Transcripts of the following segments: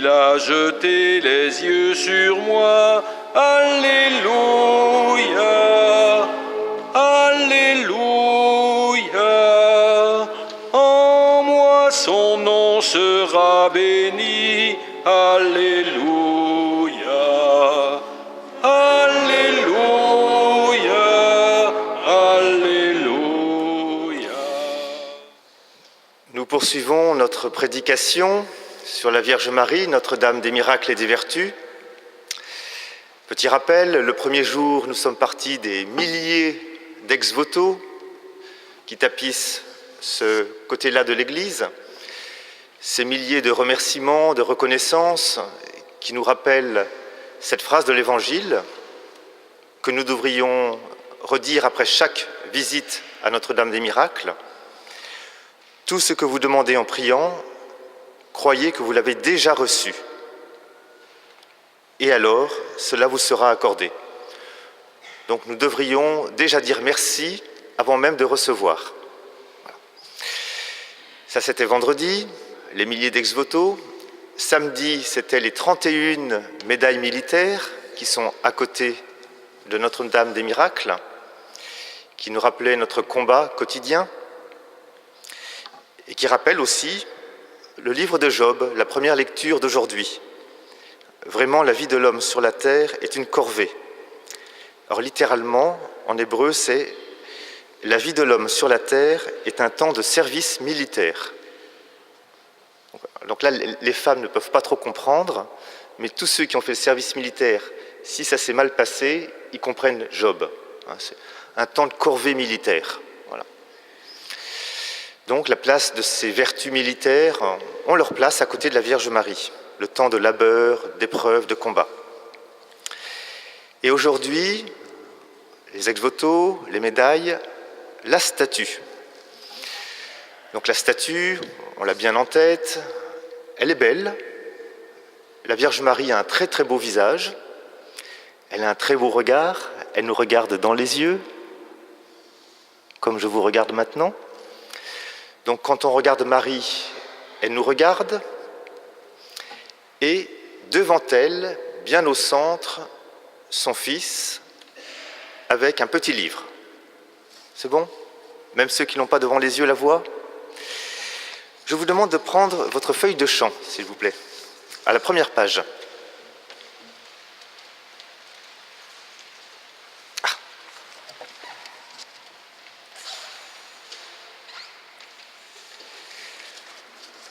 il a jeté les yeux sur moi. Alléluia, Alléluia. En moi son nom sera béni. Alléluia, Alléluia, Alléluia. Nous poursuivons notre prédication sur la Vierge Marie, Notre-Dame des miracles et des vertus. Petit rappel, le premier jour, nous sommes partis des milliers d'ex-voto qui tapissent ce côté-là de l'Église, ces milliers de remerciements, de reconnaissances qui nous rappellent cette phrase de l'Évangile que nous devrions redire après chaque visite à Notre-Dame des miracles. Tout ce que vous demandez en priant, croyez que vous l'avez déjà reçu. Et alors, cela vous sera accordé. Donc nous devrions déjà dire merci avant même de recevoir. Voilà. Ça, c'était vendredi, les milliers d'ex-voto. Samedi, c'était les 31 médailles militaires qui sont à côté de Notre-Dame des miracles, qui nous rappelaient notre combat quotidien et qui rappellent aussi le livre de Job, la première lecture d'aujourd'hui. Vraiment, la vie de l'homme sur la terre est une corvée. Alors littéralement, en hébreu, c'est « la vie de l'homme sur la terre est un temps de service militaire ». Donc là, les femmes ne peuvent pas trop comprendre, mais tous ceux qui ont fait le service militaire, si ça s'est mal passé, ils comprennent Job. C'est un temps de corvée militaire. Voilà. Donc la place de ces vertus militaires ont leur place à côté de la Vierge Marie. Le temps de labeur, d'épreuve, de combat. Et aujourd'hui, les ex-voto, les médailles, la statue. Donc la statue, on l'a bien en tête, elle est belle. La Vierge Marie a un très très beau visage, elle a un très beau regard, elle nous regarde dans les yeux, comme je vous regarde maintenant. Donc quand on regarde Marie, elle nous regarde, et devant elle, bien au centre, son fils, avec un petit livre. C'est bon? Même ceux qui n'ont pas devant les yeux la voient? Je vous demande de prendre votre feuille de chant, s'il vous plaît, à la première page.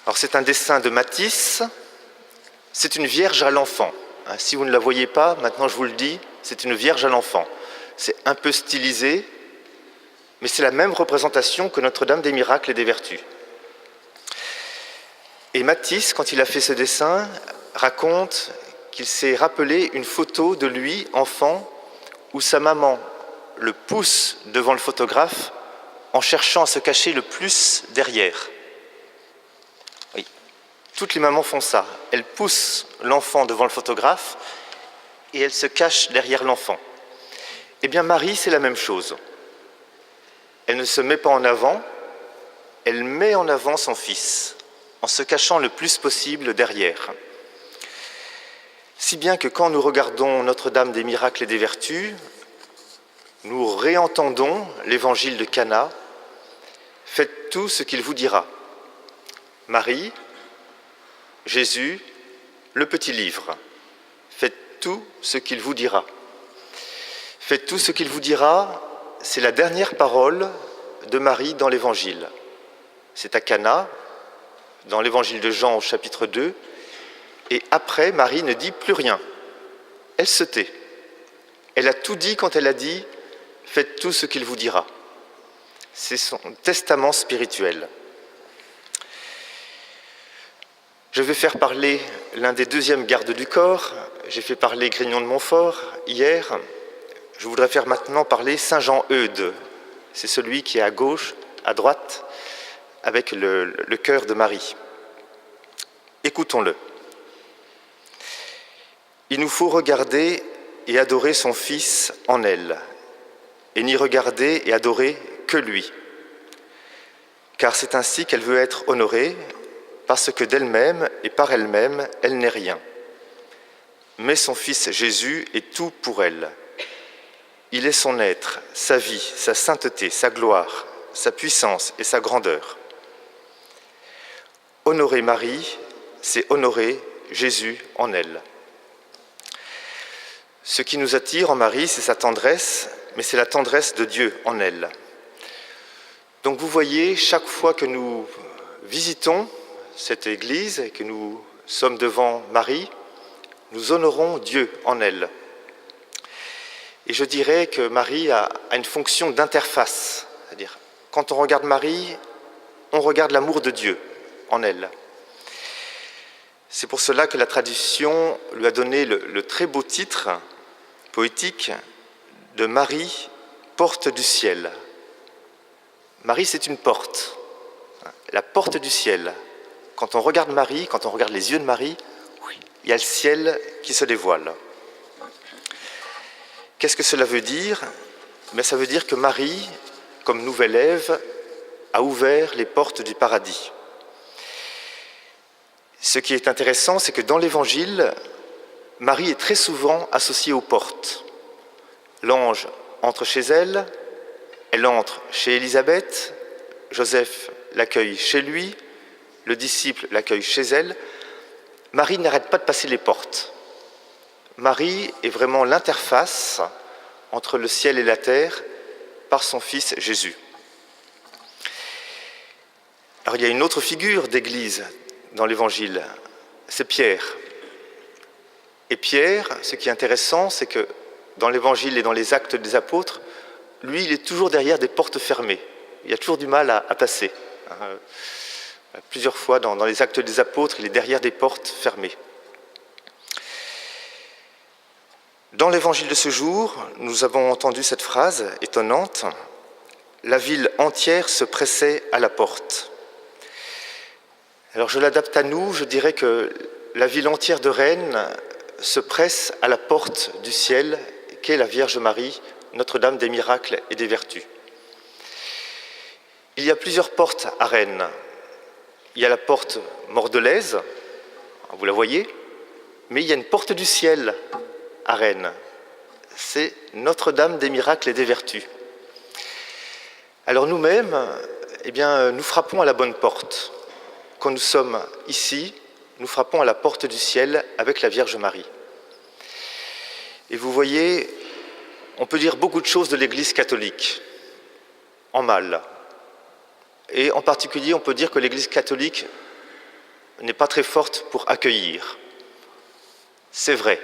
Alors c'est un dessin de Matisse. C'est une Vierge à l'enfant. Si vous ne la voyez pas, maintenant je vous le dis, c'est une Vierge à l'enfant. C'est un peu stylisé, mais c'est la même représentation que Notre-Dame des miracles et des vertus. Et Matisse, quand il a fait ce dessin, raconte qu'il s'est rappelé une photo de lui, enfant, où sa maman le pousse devant le photographe en cherchant à se cacher le plus derrière. Toutes les mamans font ça. Elles poussent l'enfant devant le photographe et elles se cachent derrière l'enfant. Eh bien, Marie, c'est la même chose. Elle ne se met pas en avant, elle met en avant son fils, en se cachant le plus possible derrière. Si bien que quand nous regardons Notre-Dame des miracles et des vertus, nous réentendons l'évangile de Cana. Faites tout ce qu'il vous dira. Marie, Jésus, le petit livre. Faites tout ce qu'il vous dira. Faites tout ce qu'il vous dira, c'est la dernière parole de Marie dans l'Évangile. C'est à Cana, dans l'Évangile de Jean au chapitre 2, et après, Marie ne dit plus rien. Elle se tait. Elle a tout dit quand elle a dit « Faites tout ce qu'il vous dira ». C'est son testament spirituel. Je vais faire parler l'un des deuxièmes gardes du corps. J'ai fait parler Grignon de Montfort hier. Je voudrais faire maintenant parler Saint Jean Eudes. C'est celui qui est à gauche, à droite, avec le cœur de Marie. Écoutons-le. Il nous faut regarder et adorer son Fils en elle, et n'y regarder et adorer que lui. Car c'est ainsi qu'elle veut être honorée, parce que d'elle-même et par elle-même, elle n'est rien. Mais son Fils Jésus est tout pour elle. Il est son être, sa vie, sa sainteté, sa gloire, sa puissance et sa grandeur. Honorer Marie, c'est honorer Jésus en elle. Ce qui nous attire en Marie, c'est sa tendresse, mais c'est la tendresse de Dieu en elle. Donc vous voyez, chaque fois que nous visitons cette église et que nous sommes devant Marie, nous honorons Dieu en elle. Et je dirais que Marie a une fonction d'interface, c'est-à-dire quand on regarde Marie, on regarde l'amour de Dieu en elle. C'est pour cela que la tradition lui a donné le très beau titre poétique de Marie, porte du ciel. Marie, c'est une porte, la porte du ciel. Quand on regarde Marie, quand on regarde les yeux de Marie, il y a le ciel qui se dévoile. Qu'est-ce que cela veut dire ? Mais ça veut dire que Marie, comme nouvelle Ève, a ouvert les portes du paradis. Ce qui est intéressant, c'est que dans l'Évangile, Marie est très souvent associée aux portes. L'ange entre chez elle, elle entre chez Élisabeth, Joseph l'accueille chez lui, le disciple l'accueille chez elle. Marie n'arrête pas de passer les portes. Marie est vraiment l'interface entre le ciel et la terre par son Fils Jésus. Alors il y a une autre figure d'église dans l'Évangile, c'est Pierre. Et Pierre, ce qui est intéressant, c'est que dans l'Évangile et dans les Actes des Apôtres, lui, il est toujours derrière des portes fermées. Il a toujours du mal à passer. Plusieurs fois dans les Actes des Apôtres, il est derrière des portes fermées. Dans l'Évangile de ce jour, nous avons entendu cette phrase étonnante « La ville entière se pressait à la porte ». Alors je l'adapte à nous, je dirais que la ville entière de Rennes se presse à la porte du ciel qu'est la Vierge Marie, Notre-Dame des miracles et des vertus. Il y a plusieurs portes à Rennes. Il y a la porte mordelaise, vous la voyez, mais il y a une porte du ciel à Rennes. C'est Notre-Dame des miracles et des vertus. Alors nous-mêmes, nous frappons à la bonne porte. Quand nous sommes ici, nous frappons à la porte du ciel avec la Vierge Marie. Et vous voyez, on peut dire beaucoup de choses de l'Église catholique, en mal. Et en particulier, on peut dire que l'Église catholique n'est pas très forte pour accueillir. C'est vrai,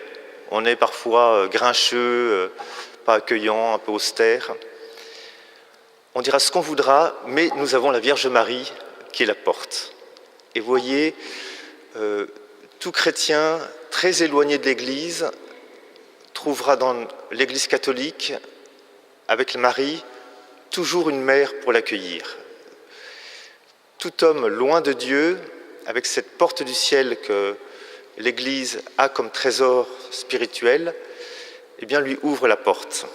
on est parfois grincheux, pas accueillant, un peu austère. On dira ce qu'on voudra, mais nous avons la Vierge Marie qui est la porte. Et vous voyez, tout chrétien très éloigné de l'Église trouvera dans l'Église catholique, avec Marie, toujours une mère pour l'accueillir. Tout homme loin de Dieu, avec cette porte du ciel que l'Église a comme trésor spirituel, lui ouvre la porte.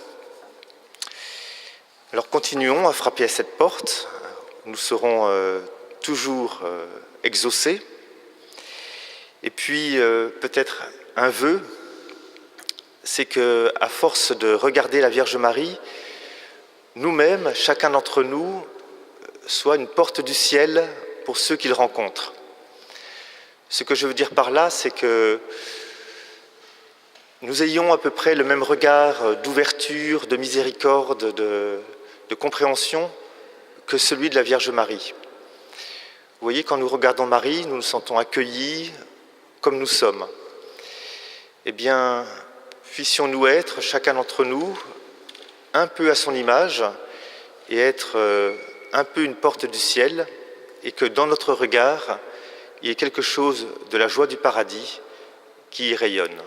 Alors continuons à frapper à cette porte, nous serons toujours exaucés. Et puis peut-être un vœu, c'est qu'à force de regarder la Vierge Marie, nous-mêmes, chacun d'entre nous, soit une porte du ciel pour ceux qu'il rencontre. Ce que je veux dire par là, c'est que nous ayons à peu près le même regard d'ouverture, de miséricorde, de compréhension que celui de la Vierge Marie. Vous voyez, quand nous regardons Marie, nous nous sentons accueillis comme nous sommes. Eh bien, puissions-nous être, chacun d'entre nous, un peu à son image et être un peu une porte du ciel, et que dans notre regard, il y ait quelque chose de la joie du paradis qui y rayonne.